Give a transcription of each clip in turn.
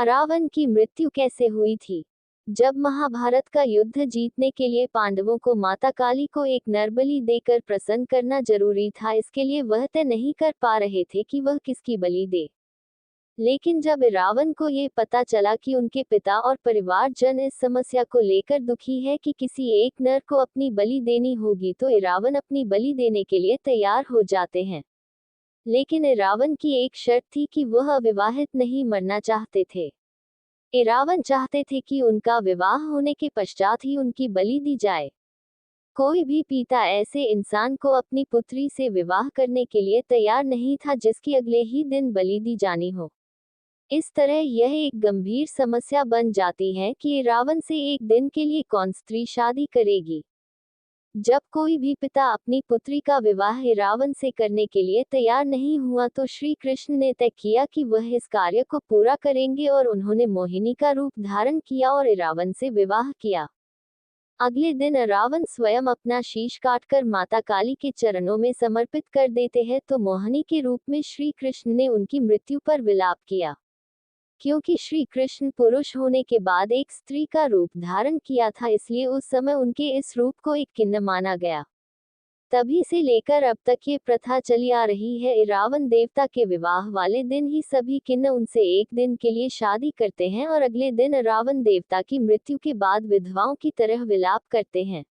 अरावन की मृत्यु कैसे हुई थी? जब महाभारत का युद्ध जीतने के लिए पांडवों को माता काली को एक नरबलि देकर प्रसन्न करना जरूरी था, इसके लिए वह तय नहीं कर पा रहे थे कि वह किसकी बलि दे। लेकिन जब रावण को ये पता चला कि उनके पिता और परिवारजन इस समस्या को लेकर दुखी है कि किसी एक नर को अपनी बलि देनी होगी, तो रावण अपनी बलि देने के लिए तैयार हो जाते हैं। लेकिन रावण की एक शर्त थी कि वह अविवाहित नहीं मरना चाहते थे। रावण चाहते थे कि उनका विवाह होने के पश्चात ही उनकी बलि दी जाए। कोई भी पिता ऐसे इंसान को अपनी पुत्री से विवाह करने के लिए तैयार नहीं था जिसकी अगले ही दिन बलि दी जानी हो। इस तरह यह एक गंभीर समस्या बन जाती है कि रावण से एक दिन के लिए कौन स्त्री शादी करेगी। जब कोई भी पिता अपनी पुत्री का विवाह रावण से करने के लिए तैयार नहीं हुआ, तो श्री कृष्ण ने तय किया कि वह इस कार्य को पूरा करेंगे और उन्होंने मोहिनी का रूप धारण किया और रावण से विवाह किया। अगले दिन रावण स्वयं अपना शीश काटकर माता काली के चरणों में समर्पित कर देते हैं, तो मोहिनी के रूप में श्री कृष्ण ने उनकी मृत्यु पर विलाप किया। क्योंकि श्री कृष्ण पुरुष होने के बाद एक स्त्री का रूप धारण किया था, इसलिए उस समय उनके इस रूप को एक किन्नर माना गया। तभी से लेकर अब तक ये प्रथा चली आ रही है। रावण देवता के विवाह वाले दिन ही सभी किन्नर उनसे एक दिन के लिए शादी करते हैं और अगले दिन रावण देवता की मृत्यु के बाद विधवाओं की तरह विलाप करते हैं।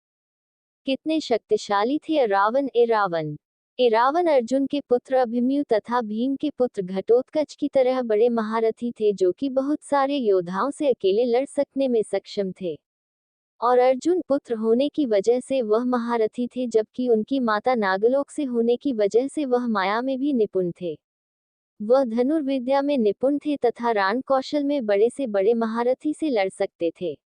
कितने शक्तिशाली थे रावण। रावण अर्जुन के पुत्र अभिमन्यु तथा भीम के पुत्र घटोत्कच की तरह बड़े महारथी थे, जो कि बहुत सारे योद्धाओं से अकेले लड़ सकने में सक्षम थे। और अर्जुन पुत्र होने की वजह से वह महारथी थे, जबकि उनकी माता नागलोक से होने की वजह से वह माया में भी निपुण थे। वह धनुर्विद्या में निपुण थे तथा रण कौशल में बड़े से बड़े महारथी से लड़ सकते थे।